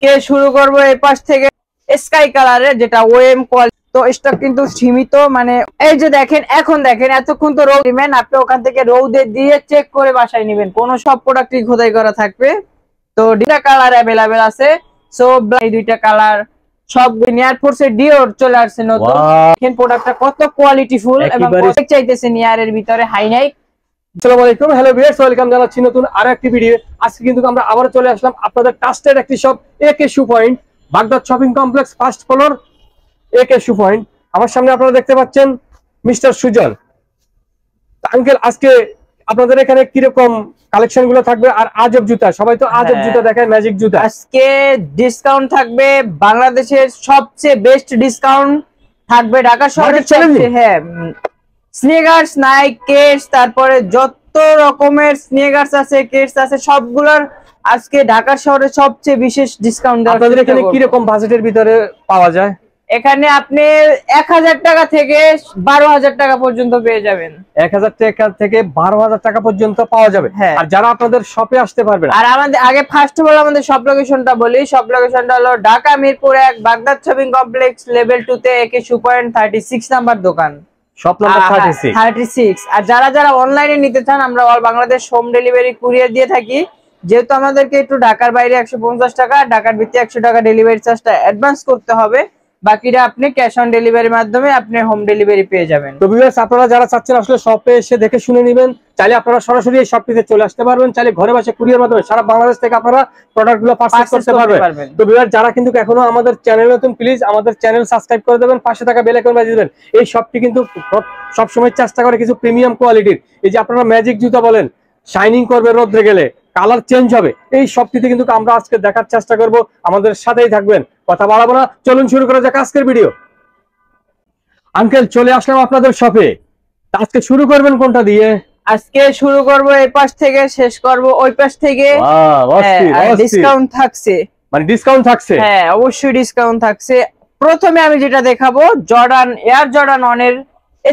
কে শুরু করব এই পাশ থেকে স্কাই কালারের যেটা ওএম কোয়ালিটি। তো স্টক কিন্তু সীমিত, মানে এই যে দেখেন, এখন দেখেন এতক্ষণ তো রোদ দিবেন, আপনি ওখান থেকে রোদে দিয়ে চেক করে বাসায় নেবেন, কোন সব প্রোডাক্টই খোদাই করা থাকবে। তো দুইটা কালার अवेलेबल আছে। সো এই দুইটা কালার সব নিয়ার ফোর্সে ডিওর চলে আসছে নতুন। দেখেন প্রোডাক্টটা কত কোয়ালিটিফুল এবং কত চাইতেছে নিয়ারের ভিতরে হাইনাইক। আসসালামু আলাইকুম, হ্যালো ভিউয়ার্স, ওয়েলকাম জানাচ্ছি নতুন আরো একটি ভিডিও। আজকে কিন্তু আমরা আবার চলে আসলাম আপনাদের ট্রাস্টেড একটি shop A K shoe point, Baghdad shopping complex, first floor, A K shoe point. আমার সামনে আপনারা দেখতে পাচ্ছেন মিস্টার সুজন। আঙ্কেল, আজকে আপনাদের এখানে কিরকম কালেকশন গুলো থাকবে? আর আজব জুতা, সবাই তো আজব জুতা দেখায়, ম্যাজিক জুতা। আজকে ডিসকাউন্ট থাকবে, বাংলাদেশের সবচেয়ে বেস্ট ডিসকাউন্ট থাকবে ঢাকা শহরে। হ্যাঁ, স্নিকার্স, নাইক, কেটস, তারপরে যত রকমের স্নিকার্স আছে, কেটস আছে, সবগুলোর আজকে ঢাকা শহরে সবচেয়ে বিশেষ ডিসকাউন্ট দেওয়া। আপনাদের এখানে কি রকম বাজেটের ভিতরে পাওয়া যায়? এখানে আপনি 1000 টাকা থেকে 12,000 টাকা পর্যন্ত পেয়ে যাবেন। 1000 টাকা থেকে 12,000 টাকা পর্যন্ত পাওয়া যাবে। আর যারা আপনাদের শপে আসতে পারবে, আর আমাদের আগে ফার্স্ট অফ অল আমাদের শপ লোকেশনটা বলি। শপ লোকেশনটা হলো Dhaka Mirpur 1, Baghdad shopping complex, level 2 তে একে শু পয়েন্ট 36 নাম্বার দোকান, শপ নাম্বার 36। আর যারা অনলাইনে নিতে চান, আমরা all Bangladesh home delivery courier দিয়ে থাকি। যেহেতু আমাদেরকে একটু ঢাকার বাইরে 150 টাকা, ঢাকার ভিতরে 100 টাকা ডেলিভারি চার্জটা অ্যাডভান্স করতে হবে, বাকিটা আপনি ক্যাশ অন ডেলিভারির মাধ্যমে আপনি হোম ডেলিভারি পেয়ে যাবেন। তো ভিউয়ার্স, আপনারা যারা চাচ্ছেন আসলে শপে এসে দেখে শুনে নেবেন, চাইলে আপনারা সরাসরি এই শপটিতে চলে আসতে পারবেন, চাইলে ঘরে বসে কুরিয়ার মাধ্যমে সারা বাংলাদেশ থেকে আপনারা প্রোডাক্টগুলো পারচেজ করতে পারবেন। তো ভিউয়ার্স, যারা কিন্তু এখনো আমাদের চ্যানেল নতুন, প্লিজ আমাদের চ্যানেল সাবস্ক্রাইব করে দেবেন, পাশে থাকা বেল আইকন বাজিয়ে দেবেন। এই শপটি কিন্তু সব সময় চেষ্টা করে কিছু প্রিমিয়াম কোয়ালিটির, এই যে আপনারা ম্যাজিক জুতা বলেন, শাইনিং করবে রোদ্রে গেলে, কালার চেঞ্জ হবে, এই সবটিতে কিন্তু আমরা আজকে দেখার চেষ্টা করব। আমাদের সাথেই থাকবেন, কথা বাড়াবো না, চলুন শুরু করা যাক আজকের ভিডিও। আঙ্কেল, চলে আসলাম আপনাদের শপে। আজকে শুরু করবেন কোনটা দিয়ে? আজকে শুরু করব এই পাশ থেকে, শেষ করব ওই পাশ থেকে। ডিসকাউন্ট থাকছে, মানে ডিসকাউন্ট থাকছে? হ্যাঁ, অবশ্যই ডিসকাউন্ট থাকছে। প্রথমে আমি যেটা দেখাবো, জর্ডান এয়ার জর্ডান 1 এর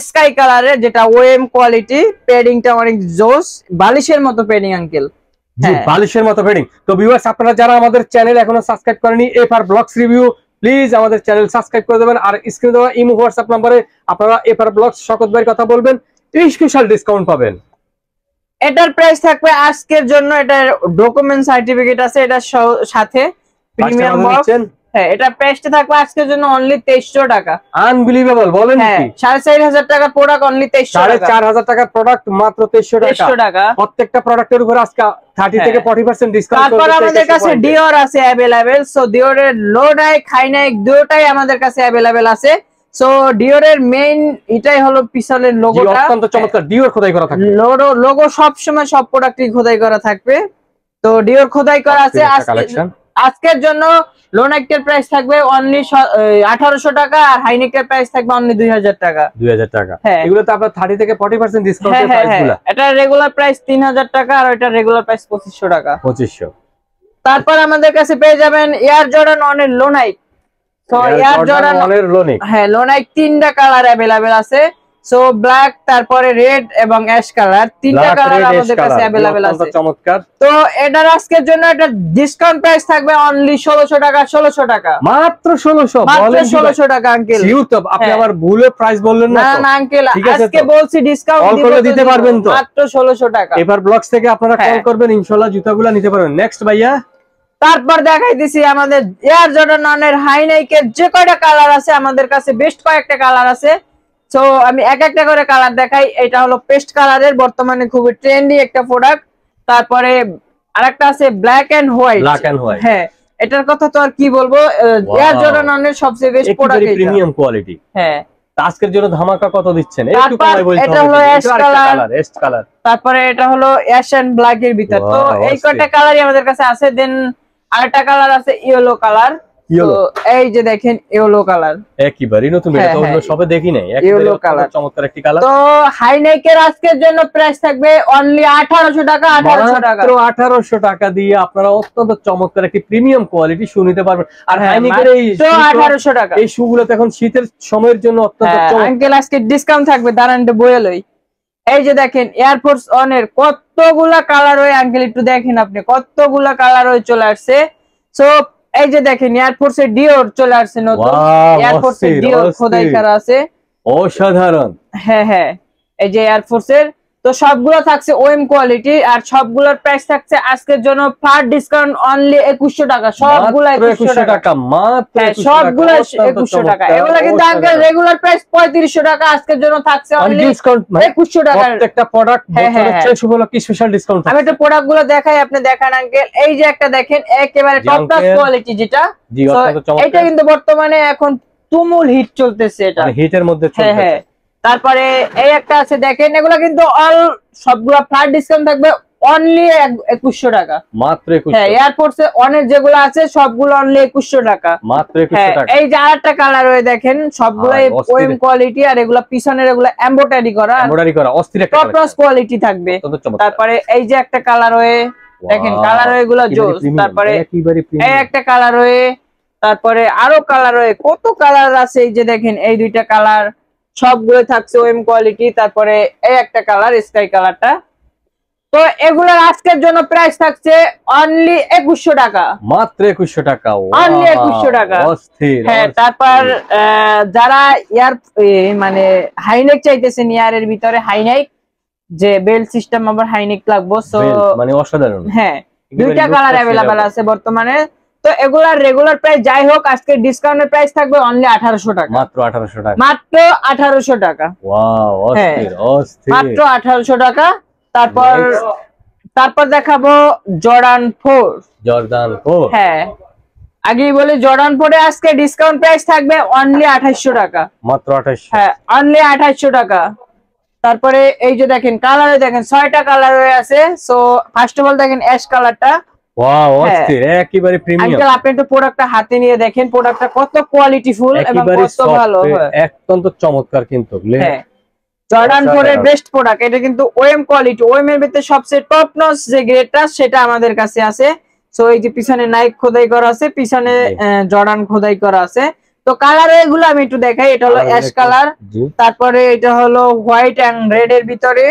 স্কাই কালারের, যেটা ওএম কোয়ালিটি, পেডিংটা অনেক জোস, বালিশের মতো পেডিং আঙ্কেল, বালিশের মতো পেডিং। তো ভিউয়ার্স, আপনারা যারা আমাদের চ্যানেল এখনো সাবস্ক্রাইব করেনি, এফআর ব্লগস রিভিউ, প্লিজ আমাদের চ্যানেল সাবস্ক্রাইব করে দেবেন। আর স্ক্রিনে দেওয়া ইমো হোয়াটসঅ্যাপ নম্বরে আপনারা এফআর ব্লগস শকত ভাইয়ের কথা বলবেন, স্পেশাল ডিসকাউন্ট পাবেন। এটার প্রাইস থাকবে আজকের জন্য, এটার ডকুমেন্ট সার্টিফিকেট আছে এটার সাথে, প্রিমিয়াম বক্স। হ্যাঁ, এটা প্রাইসটা থাকবে আজকের জন্য অনলি 2300 টাকা। আনবিলিভেবল, বলেন কি? 4500 টাকার প্রোডাক্ট অনলি 2300 টাকা। 4500 টাকার প্রোডাক্ট মাত্র 2300 টাকা। প্রত্যেকটা প্রোডাক্টের উপর আজকে 30 থেকে 40% ডিসকাউন্ট। তারপর আমাদের কাছে ডিওর আছে अवेलेबल। সো ডিওরের লো নাইক, হাই নাইক দুটোই আমাদের কাছে अवेलेबल আছে। সো ডিওরের মেইন এটাই হলো পিছনের লোগোটা, অত্যন্ত চমৎকার, ডিওর খোদাই করা থাকবে। লোগো সব সময় সব প্রোডাক্টই খোদাই করা থাকবে। তো ডিওর খোদাই করা আছে। আজকের জন্য লো নাইকের প্রাইস থাকবে অনলি 1800 টাকা, আর হাই নেকের প্রাইস থাকবে অনলি 2000 টাকা। 2000 টাকা। এগুলো তো আপনারা 30 থেকে 40% ডিসকাউন্টের প্রাইসগুলো। এটা রেগুলার প্রাইস 3000 টাকা, আর এটা রেগুলার প্রাইস 2500 টাকা। 2500। তারপর আমাদের কাছে পেয়ে যাবেন এয়ার জর্ডান 1 এর লো নাইক। তো এয়ার জর্ডান 1 এর লো নাইক, হ্যাঁ, লো নাইক 3টা কালার अवेलेबल আছে। সো ব্ল্যাক, তারপরে রেড এবং অ্যাশ কালার, 3টা কালার আমাদের কাছে अवेलेबल আছে। চমৎকার। তো এটার আজকের জন্য এটা ডিসকাউন্ট প্রাইস থাকবে অনলি 1600 টাকা। 1600 টাকা, মাত্র 1600। বলেন 1600 টাকা আঙ্কেল। আপনি আবার ভুলে প্রাইস বললেন না? না আঙ্কেল, আজকে বলছি ডিসকাউন্ট দিতে পারবেন তো, মাত্র 1600 টাকা। এবার ব্লগস থেকে আপনারা কল করবেন, ইনশাআল্লাহ জুতাগুলো নিতে পারবেন। নেক্সট ভাইয়া, তারপর দেখাই দিছি আমাদের এয়ার জর্ডান 1 এর হাই নাইকের যে কয়টা কালার আছে, আমাদের কাছে বেস্ট কয়েকটা কালার আছে। সো আমি এক একটা করে কালার দেখাই। এটা হলো পেস্ট কালারের, বর্তমানে খুবই ট্রেন্ডি একটা প্রোডাক্ট। তারপরে আরেকটা আছে ব্ল্যাক এন্ড হোয়াইট। হ্যাঁ, এটার কথা তো আর কি বলবো, এয়ার জর্ডান 1 এর সবচেয়ে বেস্ট প্রোডাক্ট, এটা প্রিমিয়াম কোয়ালিটি। হ্যাঁ, আজকের জন্য ধামাকা কত দিচ্ছেন একটু কমাই বলতে হবে। এটা হলো অ্যাশ কালার, তারপরে এটা হলো অ্যাশ এন্ড ব্ল্যাক এর ভিতর। তো এই কয়টা কালারই আমাদের কাছে আছে। দেন আরেকটা কালার আছে ইয়েলো কালার। তো এই যে দেখেন ইয়েলো কালার, একেবারে নতুন, এটা তো অন্য সবে দেখি নাই। ইয়েলো কালার চমৎকার একটি কালার। তো হাই নেকের আজকের জন্য প্রাইস থাকবে অনলি 1800 টাকা। 1800 টাকা, মাত্র 1800 টাকা দিয়ে আপনারা অত্যন্ত চমৎকার একটি প্রিমিয়াম কোয়ালিটি শু নিতে পারবেন। আর হাই নেকের এই 1800 টাকা এই শুগুলো এখন শীতের সময়ের জন্য অত্যন্ত চমৎকার। আঙ্কেল আজকে ডিসকাউন্ট থাকবে, দাঁড়ান বইলই। এই যে দেখেন এয়ারফোর্স 1 এর কতগুলা কালার হয় আঙ্কেল, একটু দেখেন আপনি, কতগুলা কালার হয়ে চলে আসছে। সো এই যে দেখেন এয়ারফোর্স এর ডিওর চলে আসছে নতুন, এয়ারফোর্স এর ডিওর খোদাই করা আছে, অসাধারণ। হ্যাঁ হ্যাঁ, এই যে এয়ারফোর্স এর। তো সবগুলো থাকছে ওএম কোয়ালিটি, আর সবগুলোর প্রাইস থাকছে আজকের জন্য ফ্ল্যাট ডিসকাউন্ট অনলি 2100 টাকা, সবগুলো 2100 টাকা মাত্র, সবগুলো 2100 টাকা। এগুলো কিন্তু আঙ্কেল রেগুলার প্রাইস 3500 টাকা, আজকের জন্য থাকছে অনলি ডিসকাউন্ট 2100 টাকা। প্রত্যেকটা প্রোডাক্ট বছরের শুভ কি স্পেশাল ডিসকাউন্ট। আমি একটা প্রোডাক্ট গুলো দেখাই, আপনি দেখান আঙ্কেল। এই যে একটা দেখেন একেবারে টপ ক্লাস কোয়ালিটি, যেটা এটা কিন্তু বর্তমানে এখন তুমুল হিট চলতেছে, এটা হিটের মধ্যে চলতেছে। হ্যাঁ, তারপরে এই একটা আছে দেখেন, এগুলো কিন্তু অল সবগুলো ফ্ল্যাট ডিসকাউন্ট থাকবে অনলি 2100 টাকা মাত্র। হ্যাঁ, এয়ারপোর্টস এ অনেক যেগুলো আছে সবগুলো অনলি 2100 টাকা মাত্র, 2100 টাকা। এই যে আরেকটা কালার হয়ে দেখেন, সবগুলাই ওএম কোয়ালিটি, আর এগুলো পিছনের এগুলো এমব্রয়ডারি করা অস্থির একটা টপ ক্লাস কোয়ালিটি থাকবে। তারপরে এই যে একটা কালার হয়ে দেখেন, কালার হয়ে এগুলো জোস। তারপরে এই একটা কালার হয়ে, তারপরে আরো কালার হয়ে, কত কালার আছে। এই যে দেখেন এই দুইটা কালার সবগুলো থাকছে ওএম কোয়ালিটি। তারপরে এই একটা কালার স্কাই কালারটা। তো এগুলোর আজকের জন্য প্রাইস থাকছে অনলি 2100 টাকা মাত্র, 2100 টাকা অনলি 2100 টাকা। হ্যাঁ, তারপর যারা ইয়ার মানে হাইনেক চাইতেছেন, ইয়ারের ভিতরে হাইনেক যে বেল্ট সিস্টেম, আবার হাইনেক লাগবে, সো মানে অসাধারণ। হ্যাঁ, দুইটা কালার अवेलेबल আছে বর্তমানে। তো এগুলার রেগুলার প্রাইস যাই হোক, আজকে ডিসকাউন্টের প্রাইস থাকবে অনলি 1800 টাকা মাত্র, 1800 টাকা মাত্র, 1800 টাকা। ওয়াও, অস্থির অস্থির, মাত্র 1800 টাকা। তারপর দেখাবো জর্ডান 4। জর্ডান 4, হ্যাঁ আগেই বলি জর্ডান 4 এ আজকে ডিসকাউন্ট প্রাইস থাকবে অনলি 2800 টাকা মাত্র, 2800, হ্যাঁ অনলি 2800 টাকা। তারপরে এই যে দেখেন কালারে দেখেন 6টা কালার হয়ে আছে। সো ফার্স্ট অফ অল দেখেন অ্যাশ কালারটা, ওয়াও অস্থির, একেবারে প্রিমিয়াম। আঙ্কেল আপনি তো প্রোডাক্টটা হাতে নিয়ে দেখেন, প্রোডাক্টটা কত কোয়ালিটিফুল এবং কত ভালো, অত্যন্ত চমৎকার কিন্তু। হ্যাঁ, জর্ডান 4 এর বেস্ট প্রোডাক্ট, এটা কিন্তু ওএম কোয়ালিটি, ওএম এর ভিতরে সবচেয়ে টপ নচ যে গ্রেডটা সেটা আমাদের কাছে আছে। সো এই যে পিছনে নাইক খোদাই করা আছে, পিছনে জর্ডান খোদাই করা আছে। তো কালার এগুলো আমি একটু দেখাই। এটা হলো অ্যাশ কালার, তারপরে এটা হলো হোয়াইট এন্ড রেড এর ভিতরে,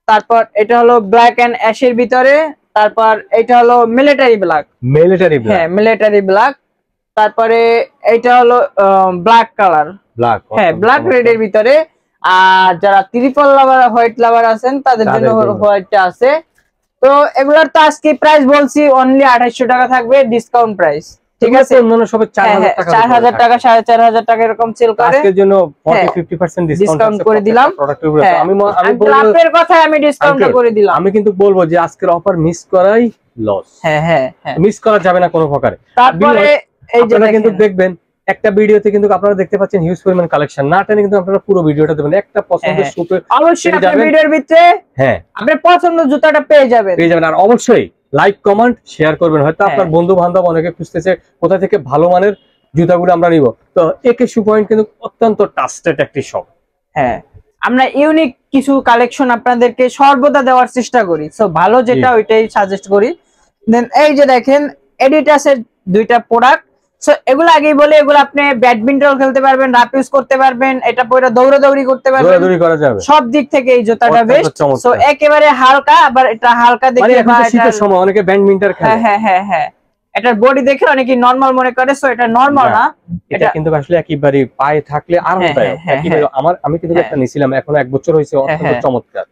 তারপর এটা হলো ব্ল্যাক এন্ড অ্যাশ এর ভিতরে, তারপর এটা হলো মিলিটারি ব্ল্যাক, হ্যাঁ মিলিটারি ব্ল্যাক। তারপরে এটা হলো ব্ল্যাক কালার, ব্ল্যাক, হ্যাঁ ব্ল্যাক রেড এর ভিতরে। আর যারা ট্রিপল লাভার, হোয়াইট লাভার আছেন তাদের জন্য হোয়াইটটা আছে। তো এগুলার তো আজকে প্রাইস বলছি অনলি 2800 টাকা থাকবে ডিসকাউন্ট প্রাইস, ঠিক আছে। অন্যান্য সবে 4000 টাকা, 4000 টাকা 4500 টাকা এরকম সেল করে, আজকের জন্য 40-50% ডিসকাউন্ট করে দিলাম প্রোডাক্টের উপরে। আমি বলবো আপনার কথাই আমি ডিসকাউন্ট করে দিলাম। আমি কিন্তু বলবো যে আজকের অফার মিস করাই লস, হ্যাঁ হ্যাঁ মিস করা যাবে না কোনো প্রকারে। তারপরে এই যে কিন্তু দেখবেন একটা ভিডিওতে কিন্তু আপনারা দেখতে পাচ্ছেন হিউজ পরিমাণ কালেকশন, না টেনে কিন্তু আপনারা পুরো ভিডিওটা দেখবেন। একটা পছন্দের সুপে অবশ্যই আপনার ভিডিওর ভিতরে হ্যাঁ আপনার পছন্দের জুতাটা পেয়ে যাবেন। আর অবশ্যই লাইক কমেন্ট শেয়ার করবেন। হয়তো আপনার বন্ধু বান্ধব অনেকে খুঁজতেছে কোথা থেকে ভালো মানের জুতাগুলো আমরা নিব, তো একে শু পয়েন্ট কিন্তু অত্যন্ত ট্রাস্টেড একটি শপ। হ্যাঁ, আমরা ইউনিক কিছু কালেকশন আপনাদেরকে সর্বদা দেওয়ার চেষ্টা করি। সো ভালো যেটা ওইটাই সাজেস্ট করি। দেন এই যে দেখেন এডিডাসের দুইটা প্রোডাক্ট। সো এগুলো আগেই বলে, এগুলো আপনি ব্যাডমিন্টন খেলতে পারবেন, রাফ ইউজ করতে পারবেন, এটা পরে দৌড়াদৌড়ি করতে পারবেন, দৌড়াদৌড়ি করা যাবে, সব দিক থেকে এই জুতাটা বেস্ট। সো একেবারে হালকা, আবার এটা হালকা দেখে মানে শীতের সময় অনেকে ব্যাডমিন্টন খেলে, হ্যাঁ হ্যাঁ হ্যাঁ এটার বডি দেখে অনেকে নরমাল মনে করে। সো এটা নরমাল না, এটা কিন্তু আসলে একেবারে পায়ে থাকলে আরামদায়ক। একেবারে আমি কিন্তু একটা নিছিলাম, এখন 1 বছর হয়েছে, অত্যন্ত চমৎকার।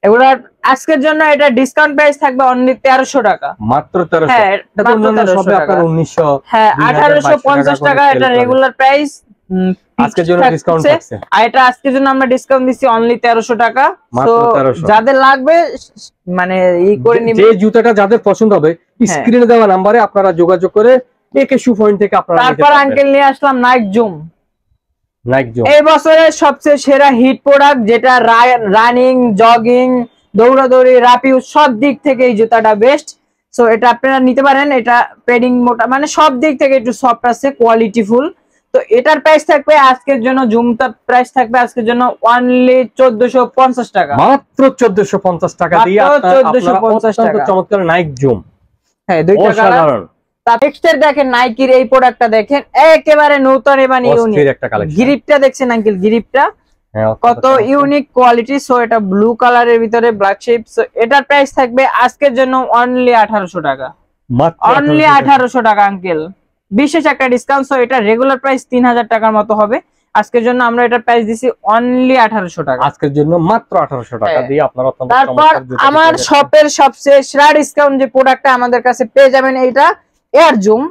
এগুলার আজকের জন্য এটা ডিসকাউন্ট প্রাইস থাকবে অনলি 1300 টাকা মাত্র, 1300। হ্যাঁ সবে আপনার 1900, হ্যাঁ 1850 টাকা এটা রেগুলার প্রাইস, আজকের জন্য ডিসকাউন্ট থাকছে। আর এটা আজকের জন্য আমরা ডিসকাউন্ট দিছি অনলি 1300 টাকা। তো যাদের লাগবে মানে ই করে নিবেন, যে জুতাটা যাদের পছন্দ হবে স্ক্রিনে দেওয়া নম্বরে আপনারা যোগাযোগ করে একে শু পয়েন্ট থেকে আপনারা নিতে পারবেন। তারপর আঙ্কেল নিয়ে আসলাম নাইক জুম। এই বছরের সবচেয়ে সেরা হিট প্রোডাক্ট, যেটা রানিং, জগিং, দৌড়াদৌড়ি, রাফ ইউজ সব দিক থেকে এই জুতাটা বেস্ট। সো এটা আপনারা নিতে পারেন। এটা পেডিং মোটা, মানে সব দিক থেকে একটু সফট আছে, কোয়ালিটিফুল। তো এটার প্রাইস থাকবে আজকের জন্য, জুমটার প্রাইস থাকবে আজকের জন্য অনলি 1450 টাকা মাত্র, 1450 টাকা দিয়ে আপনারা 1450 টাকা চমৎকার নাইক জুম। হ্যাঁ দুইটা কালার। নেক্সট দেখেন নাইকির এই প্রোডাক্টটা দেখেন, একেবারে নতুন এবং ইউনিক গ্রিপটা দেখছেন আঙ্কেল, গ্রিপটা কত ইউনিক কোয়ালিটি। সো এটা ব্লু কালারের ভিতরে ব্ল্যাক শেপ। সো এটার প্রাইস থাকবে আজকের জন্য অনলি 1800 টাকা, অনলি 1800 টাকা আঙ্কেল বিশেষ একটা ডিসকাউন্ট। সো এটা রেগুলার প্রাইস 3000 টাকার মতো হবে। আজকের জন্য আমরা এটা প্রাইস দিছি অনলি 1800 টাকা। আজকের জন্য মাত্র 1800 টাকা দিয়ে আপনারা তারপর আমার শপের সবচেয়ে সেরা ডিসকাউন্ট যে প্রোডাক্টটা আমাদের কাছে পেয়ে যাবেন, এইটা এয়ার জুম।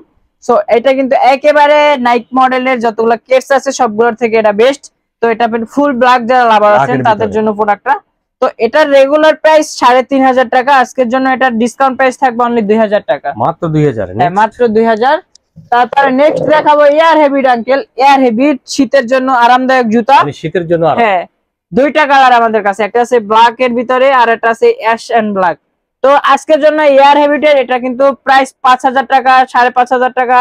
সো এটা কিন্তু একেবারে নাইক মডেলের যতগুলো কেস আছে সবগুলোর থেকে এটা বেস্ট। তো এটা ফুল ব্ল্যাক যারা লাভার আছেন তাদের জন্য প্রোডাক্টটা। তো এটার রেগুলার প্রাইস 3500 টাকা, আজকের জন্য এটা ডিসকাউন্ট প্রাইস থাকবে অনলি 2000 টাকা। মাত্র 2000। হ্যাঁ মাত্র 2000। তারপরে নেক্সট দেখাবো air heavy uncle. Air heavy শীতের জন্য আরামদায়ক জুতা, মানে শীতের জন্য। হ্যাঁ দুইটা কালার আমাদের কাছে, একটা আছে ব্ল্যাক এর ভিতরে আর একটা আছে অ্যাশ এন্ড ব্ল্যাক। তো আজকের জন্য এয়ার হেভিটের এটা কিন্তু প্রাইস 5000 টাকা, 5500 টাকা।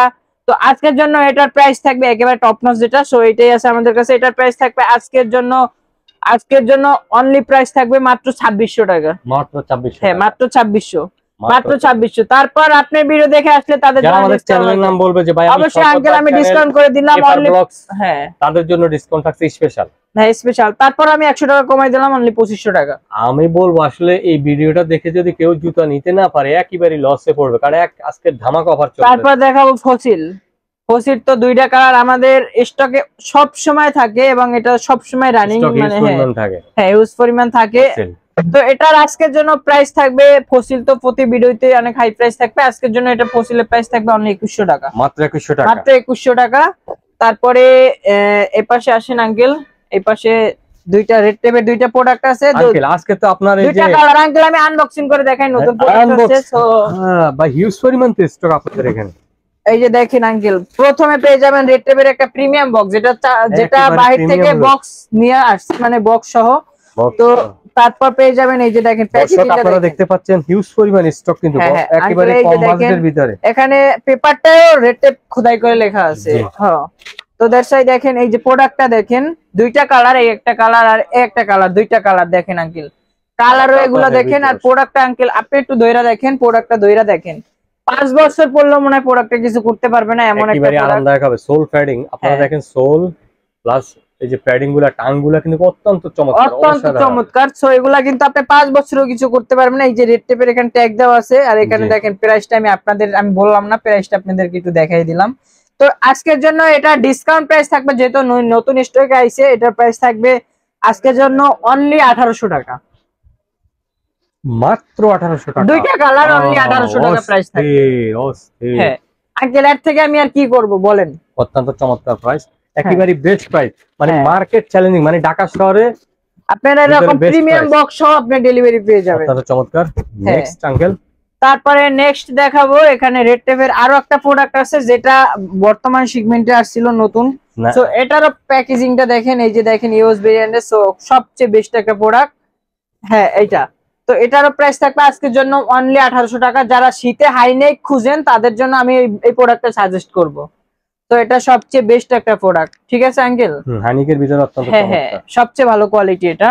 তো আজকের জন্য এটার প্রাইস থাকবে একেবারে টপ নচ যেটা, সো এটাই আছে আমাদের কাছে। এটার প্রাইস থাকবে আজকের জন্য অনলি প্রাইস থাকবে মাত্র 2600 টাকা। মাত্র 2600। হ্যাঁ মাত্র 2600, মাত্র 2600। তারপর আপনি ভিডিও দেখে আসলে তাদের জন্য আমাদের চ্যানেলের নাম বলবে যে ভাই অবশ্যই আঙ্কেল আমি ডিসকাউন্ট করে দিলাম অনলি। হ্যাঁ তাদের জন্য ডিসকাউন্ট থাকছে স্পেশাল। হ্যাঁ স্পেশাল। তারপর আমি 100 টাকা কমাই দিলাম অনলি 2500 টাকা। আমি বলবো আসলে এই ভিডিওটা দেখে যদি কেউ জুতা নিতে না পারে একেবারে লসে পড়বে, কারণ আজকে ধামাকা অফার চলছে। তারপর দেখাবো ফসিল। ফসিল তো দুইটা কালার আমাদের স্টকে সব সময় থাকে এবং এটা সব সময় রানিং, মানে হ্যাঁ ইউজ পরিমাণ থাকে। তো এটার আজকের জন্য প্রাইস থাকবে, ফসিল তো প্রতি ভিডিওতে অনেক হাই প্রাইস থাকবে, আজকের জন্য এটা ফসিলের প্রাইস থাকবে অনলি 2100 টাকা। মাত্র 2100 টাকা, মাত্র 2100 টাকা। তারপরে এই পাশে আসেন আঙ্কেল, এই পাশে দুইটা রেড টেপের দুইটা প্রোডাক্ট আছে আঙ্কেল। আজকে তো আপনার এই যে দুইটা কালার আঙ্কেল আমি আনবক্সিং করে দেখাই, নতুন প্রোডাক্ট আছে। সো ভাই হিউজ পরিমাণ স্টক আপনাদের এখানে। এই যে দেখেন আঙ্কেল, প্রথমে পেয়ে যাবেন রেড টেপের একটা প্রিমিয়াম বক্স, যেটা বাইরে থেকে বক্স নিয়ে আসছে, মানে বক্স সহ। তো তারপর পেয়ে যাবেন এই যে দেখেন প্যাকেজিংটা, আপনারা দেখতে পাচ্ছেন হিউজ পরিমাণ স্টক কিন্তু একেবারে কম বাজেটের ভিতরে। এখানে পেপারটাও রেড টেপ খোদাই করে লেখা আছে। হ্যাঁ তো দর্শক দেখেন এই যে প্রোডাক্টটা দেখেন, দুইটা কালার, এই একটা কালার আর একটা কালার, দুইটা কালার দেখেন আঙ্কেল, কালারও এগুলো দেখেন। আর প্রোডাক্টটা আঙ্কেল আপনি একটু দইরা দেখেন, প্রোডাক্টটা দইরা দেখেন। 5 বছর পড়লেও মনে হয় প্রোডাক্টে কিছু করতে পারবে না, এমন একটা প্রোডাক্ট। আরামদায়ক হবে। সোল প্যাডিং আপনারা দেখেন, সোল প্লাস এই যে প্যাডিং গুলা, টাং গুলা কিন্তু অত্যন্ত চমৎকার, অত্যন্ত চমৎকার। সো এগুলা কিন্তু আপনি 5 বছরও কিছু করতে পারবেন না। এই যে রেড টেপের এখানে ট্যাগ দেওয়া আছে, আর এখানে দেখেন প্রাইসটা আমি বললাম না, প্রাইসটা আপনাদেরকে একটু দেখাই দিলাম। তো আজকের জন্য এটা ডিসকাউন্ট প্রাইস থাকবে, যেহেতু নতুন স্টকে আইছে, এটার প্রাইস থাকবে আজকের জন্য অনলি 1800 টাকা। মাত্র 1800 টাকা, দুইটা কালার অনলি 1800 টাকা প্রাইস থাকবে। হ্যাঁ আঙ্কেল এর থেকে আমি আর কি করব বলেন, অত্যন্ত চমৎকার প্রাইস, একেবারে বেস্ট প্রাইস, মানে মার্কেট চ্যালেঞ্জিং, মানে ঢাকা শহরে আপনারা এরকম প্রিমিয়াম বক্স সহ আপনি ডেলিভারি পেয়ে যাবেন। অত্যন্ত চমৎকার। নেক্সট আঙ্কেল, তারপরে নেক্সট দেখাবো, এখানে রেড টেপের আরো একটা প্রোডাক্ট আছে যেটা বর্তমান সেগমেন্টে আসছিল নতুন। সো এটারও প্যাকেজিংটা দেখেন, এই যে দেখেন ইউএস ভেরিয়েন্টে, সো সবচেয়ে বেস্ট একটা প্রোডাক্ট। হ্যাঁ এইটা তো এটারও প্রাইস থাকবে আজকের জন্য অনলি 1800 টাকা। যারা শীতে হাইনেক খুঁজেন তাদের জন্য আমি এই প্রোডাক্টটা সাজেস্ট করব। তো এটা সবচেয়ে বেস্ট একটা প্রোডাক্ট, ঠিক আছে আঙ্কেল? হাইনেকের ভিতরে অত্যন্ত চমৎকার, হ্যাঁ সবচেয়ে ভালো কোয়ালিটি এটা।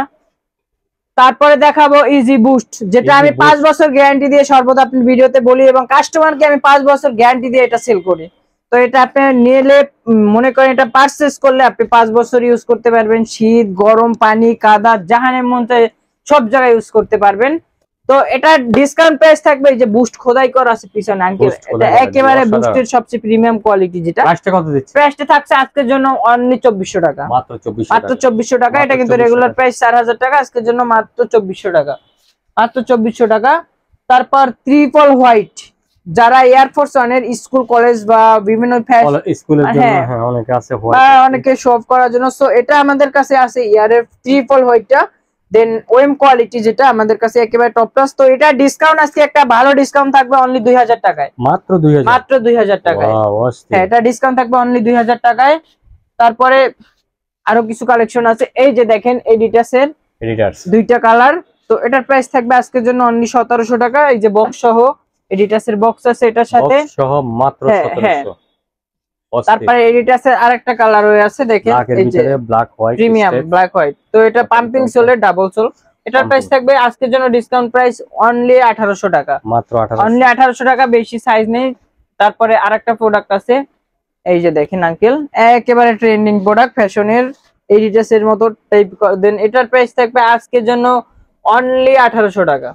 তারপরে দেখাবো ইজি বুস্ট, যেটা আমি 5 বছর গ্যারান্টি দিয়ে সর্বদা আপনি ভিডিওতে বলি এবং কাস্টমারকে আমি 5 বছর গ্যারান্টি দিয়ে এটা সেল করি। তো এটা আপনি নিলে মনে করেন এটা পারচেজ করলে আপনি 5 বছর ইউজ করতে পারবেন, শীত গরম পানি কাদা জাহানের মধ্যে সব জায়গায় ইউজ করতে পারবেন। তো এটা ডিসকাউন্ট প্রাইস থাকবে, এই যে বুস্ট খোদাই করা আছে পিছনে আঙ্কেল, এটা একেবারে বুস্টের সবচেয়ে প্রিমিয়াম কোয়ালিটি, যেটা প্রাইসটা কত দিচ্ছেন? প্রাইসটা থাকছে আজকের জন্য অনলি 2400 টাকা, মাত্র 2400 টাকা। এটা কিন্তু রেগুলার প্রাইস 4000 টাকা, আজকের জন্য মাত্র 2400 টাকা, মাত্র 2400 টাকা। তারপর ট্রিপল হোয়াইট, যারা এয়ারফোর্স ওয়ানের স্কুল কলেজ বা বিভিন্ন স্কুলের জন্য, হ্যাঁ অনেকে আছে হোয়াইট, অনেকে শো অফ করার জন্য। সো এটা আমাদের কাছে আছে ইয়ারের ট্রিপল হোয়াইটটা, দেন ওএম কোয়ালিটি, যেটা আমাদের কাছে একেবারে টপ ক্লাস। তো এটা ডিসকাউন্ট আজকে একটা ভালো ডিসকাউন্ট থাকবে অনলি 2000 টাকায়, মাত্র 2000 টাকায়। হ্যাঁ এটা ডিসকাউন্ট থাকবে অনলি 2000 টাকায়। তারপরে আরো কিছু কালেকশন আছে, এই যে দেখেন এডিটাসের দুইটা কালার। তো এটার প্রাইস থাকবে আজকের জন্য অনলি 1700 টাকা। এই যে বক্স সহ এডিটাসের বক্স আছে এটার সাথে সহ, মাত্র 1700। তারপরে এডিটাসের আরেকটা কালার হয়ে আছে দেখেন, এই যে black white, premium black white. তো এটা পাম্পিং সোলের ডাবল সোল, এটার প্রাইস থাকবে আজকের জন্য ডিসকাউন্ট প্রাইস অনলি 1800 টাকা, মাত্র 1800, অনলি 1800 টাকা, বেশি সাইজ নেই। তারপরে আরেকটা প্রোডাক্ট আছে, এই যে দেখেন আঙ্কেল, একেবারে ট্রেন্ডিং প্রোডাক্ট, ফ্যাশনের এডিটাসের মতো টাইপ। দেন এটার প্রাইস থাকবে আজকের জন্য অনলি 1800 টাকা,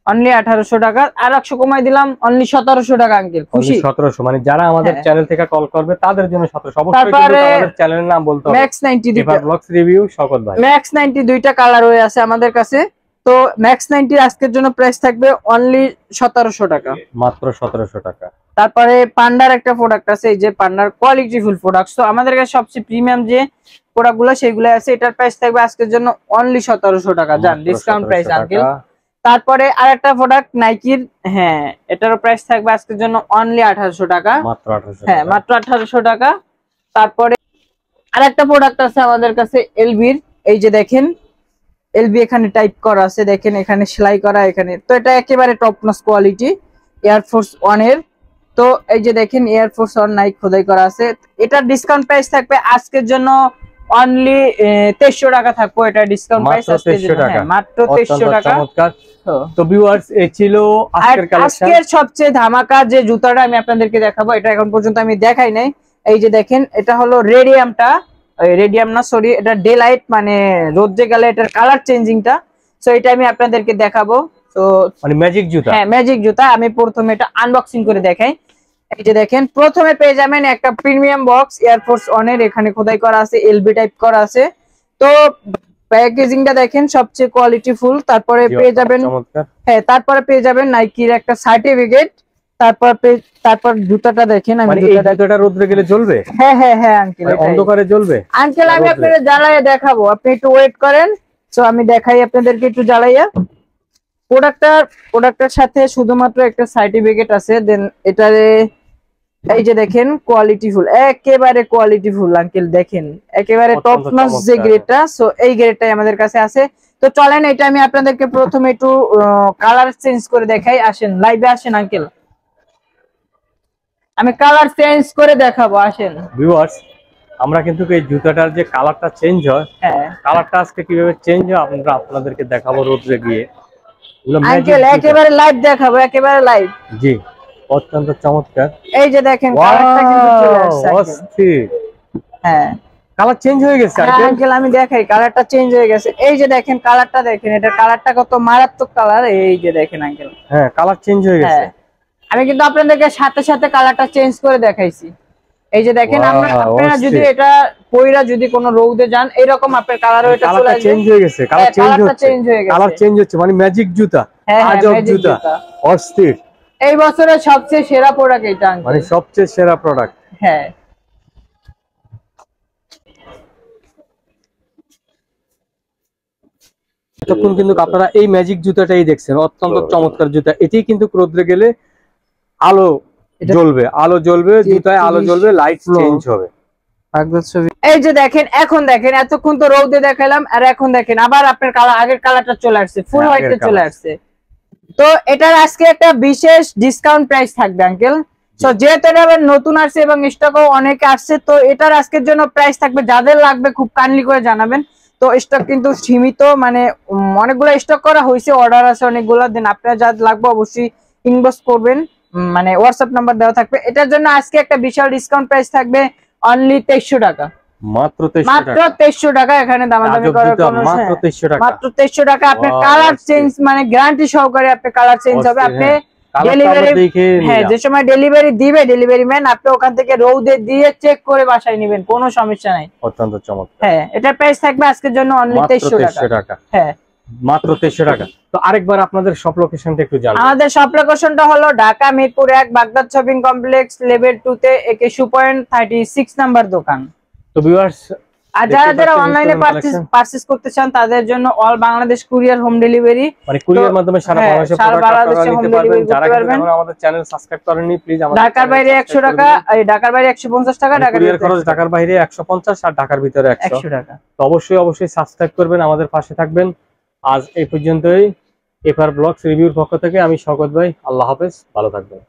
অনলি 1800 টাকা। আর 100 কমাই দিলাম, অনলি 1700 টাকা আঙ্কেল। খুশি? 1700 মানে যারা আমাদের চ্যানেল থেকে কল করবে তাদের জন্য 1700। অবশ্যই কিন্তু তারপরে আমাদের চ্যানেলের নাম বলতে হবে, Max 90 FR blogs review Shaukat ভাই। ম্যাক্স 90 দুইটা কালার হয়ে আছে আমাদের কাছে। তো ম্যাক্স 90 আজকের জন্য প্রাইস থাকবে অনলি 1700 টাকা, মাত্র 1700 টাকা। তারপরে পান্ডার একটা প্রোডাক্ট আছে, এই যে পান্ডার কোয়ালিটি ফুল প্রোডাক্ট। তো আমাদের কাছে সবচেয়ে প্রিমিয়াম যে প্রোডাক্টগুলো সেগুলো আছে, এটার প্রাইস থাকবে আজকের জন্য অনলি 1700 টাকা। জান ডিসকাউন্ট প্রাইস আঙ্কেল। তারপরে আরেকটা প্রোডাক্ট নাইকির, হ্যাঁ এটারও প্রাইস থাকবে আজকের জন্য অনলি 1800 টাকা, মাত্র 1800। হ্যাঁ মাত্র 1800 টাকা। তারপরে আরেকটা প্রোডাক্ট আছে আমাদের কাছে এলবির, এই যে দেখেন এলবি এখানে টাইপ করা আছে, দেখেন এখানে সেলাই করা এখানে। তো এটা একেবারে টপ নচ কোয়ালিটি এয়ারফোর্স 1 এর। তো এই যে দেখেন এয়ারফোর্স 1 নাইক খোদাই করা আছে। এটার ডিসকাউন্ট প্রাইস থাকবে আজকের জন্য অনলি 2300 টাকা থাকবে। এটা ডিসকাউন্ট প্রাইস আজকের জন্য মাত্র 2300 টাকা। তো ভিউয়ার্স এই ছিল আজকের কালেকশন। আজকের সবচেয়ে ধামাকা যে জুতাটা আমি আপনাদেরকে দেখাবো, এটা এখন পর্যন্ত আমি দেখাই নাই। এই যে দেখেন এটা হলো রেডিয়ামটা, রেডিয়াম না সরি, এটা ডে লাইট, মানে রোদে গেলে এটার কালার চেঞ্জিংটা। সো এটা আমি আপনাদেরকে দেখাবো। তো মানে ম্যাজিক জুতা, হ্যাঁ ম্যাজিক জুতা। আমি প্রথমে এটা আনবক্সিং করে দেখাই। এই যে দেখেন প্রথমে পেয়ে যাবেন একটা প্রিমিয়াম বক্স এয়ারফোর্স 1 এর, এখানে খোদাই করা আছে, এলবি টাইপ করা আছে। তো প্যাকেজিংটা দেখেন সবচেয়ে কোয়ালিটি ফুল। তারপরে পেয়ে যাবেন, হ্যাঁ তারপরে পেয়ে যাবেন নাইকির একটা সার্টিফিকেট। তারপর জুতাটা দেখেন, আমি জুতাটা রোদে গেলে জ্বলবে? হ্যাঁ হ্যাঁ হ্যাঁ আঙ্কেল, অন্ধকারে জ্বলবে আঙ্কেল। আমি আপনাদের জ্বালাইয়া দেখাবো, আপনি একটু ওয়েট করেন। তো আমি দেখাই আপনাদেরকে একটু জ্বালাইয়া। প্রোডাক্টের সাথে শুধুমাত্র একটা সার্টিফিকেট আছে। দেন এটারে এই যে দেখেন কোয়ালিটি ফুল, একেবারে কোয়ালিটি ফুল আঙ্কেল, দেখেন একেবারে টপ নচ যে গ্রেডটা। সো এই গ্রেডটাই আমাদের কাছে আছে। তো চলেন এটা আমি আপনাদেরকে প্রথমে একটু কালার চেঞ্জ করে দেখাই। আসেন লাইভে আসেন আঙ্কেল, আমি কালার চেঞ্জ করে দেখাবো, আসেন। ভিউয়ার্স আমরা কিন্তু এই জুতাটার যে কালারটা চেঞ্জ হয়, হ্যাঁ কালারটা আজকে কিভাবে চেঞ্জ হয় আপনাদেরকে দেখাবো রোদে গিয়ে। আঙ্কেল একেবারে লাইভ দেখাবো, একেবারে লাইভ। জি অত্যন্ত চমৎকার। এই যে দেখেন কালারটা কিন্তু চলে আসছে অস্থির, হ্যাঁ কালার চেঞ্জ হয়ে গেছে আঙ্কেল। আমি দেখাই কালারটা চেঞ্জ হয়ে গেছে। এই যে দেখেন কালারটা দেখেন, এটা কালারটা কত মারাত্মক কালার। এই যে দেখেন আঙ্কেল, হ্যাঁ কালার চেঞ্জ হয়ে গেছে। আমি কিন্তু আপনাদেরকে সাথে সাথে কালারটা চেঞ্জ করে দেখাইছি। এই যে দেখেন আপনারা যদি এটা পয়রা যদি কোনো রোদে যান এরকম আপনার কালারও এটা চলে আসবে। চেঞ্জ হয়ে গেছে, কালার চেঞ্জ হয়ে গেছে, কালার চেঞ্জ হচ্ছে মানে ম্যাজিক জুতা, আজব জুতা, অস্থির। এই বছরের সবচেয়ে সেরা প্রোডাক্ট এটা আঙ্কেল, মানে সবচেয়ে সেরা প্রোডাক্ট। হ্যাঁ তখন কিন্তু আপনারা এই ম্যাজিক জুতাটাই দেখছেন, অত্যন্ত চমৎকার জুতা। এটি কিন্তু রোদে গেলে আলো জ্বলবে, আলো জ্বলবে জুতায়, আলো জ্বলবে, লাইট চেঞ্জ হবে। এই যে দেখেন এখন দেখেন এতক্ষণ তো রোদে দেখালাম, আর এখন দেখেন আবার আপনার কালার, আগের কালারটা চলে আসছে, ফুল হোয়াইটে চলে আসছে। তো এটার আজকে একটা বিশেষ ডিসকাউন্ট প্রাইস থাকবে আঙ্কেল। তো যেহেতু এটা নতুন আসছে এবং স্টকও অনেকে আসছে, তো এটার আজকের জন্য প্রাইস থাকবে, যাদের লাগবে খুব কাইন্ডলি করে জানাবেন। তো স্টক কিন্তু সীমিত, মানে অনেকগুলো স্টক করা হয়েছে, অর্ডার আছে অনেকগুলো। দেন আপনারা যা লাগবে অবশ্যই ইনবক্স করবেন, মানে হোয়াটসঅ্যাপ নাম্বার দেওয়া থাকবে। এটার জন্য আজকে একটা বিশাল ডিসকাউন্ট প্রাইস থাকবে অনলি 2300 টাকা, মাত্র 2300 টাকা। এখানে দামাদামি করার কোনো মাত্র 2300 টাকা, মাত্র 2300 টাকা। আপনার কালার চেঞ্জ মানে গ্যারান্টি সহকারে আপনার কালার চেঞ্জ হবে। আপনি ডেলিভারি, হ্যাঁ যে সময় ডেলিভারি দিবে ডেলিভারি ম্যান, আপনি ওখান থেকে রোদে দিয়ে চেক করে বাসায় নেবেন, কোনো সমস্যা নাই। অত্যন্ত চমৎকার। হ্যাঁ এটার প্রাইস থাকবে আজকের জন্য অনলি 2300 টাকা। হ্যাঁ মাত্র 2300 টাকা। তো আরেকবার আপনাদের শপ লোকেশনটা একটু জানান। আমাদের শপ লোকেশনটা হলো Dhaka Mirpur 1 Baghdad shopping complex level 2 তে একে 2.36 নাম্বার দোকান। তো ভিউয়ার্স আর যারা অনলাইনে পারচেজ করতে চান তাদের জন্য all Bangladesh courier home delivery, মানে কুরিয়ার মাধ্যমে সারা বাংলাদেশে প্রোডাক্ট নিতে পারবেন। যারা এখনো আমাদের চ্যানেল সাবস্ক্রাইব করেননি প্লিজ আমাদের ঢাকার বাইরে 100 টাকা, এই ঢাকার বাইরে 150 টাকা, ঢাকার কুরিয়ার খরচ ঢাকার বাইরে 150 আর ঢাকার ভিতরে 100 টাকা। তো অবশ্যই সাবস্ক্রাইব করবেন, আমাদের পাশে থাকবেন। আজ এই পর্যন্তই। এফআর ব্লগস রিভিউর পক্ষ থেকে আমি শওকত ভাই, আল্লাহ হাফেজ, ভালো থাকবেন।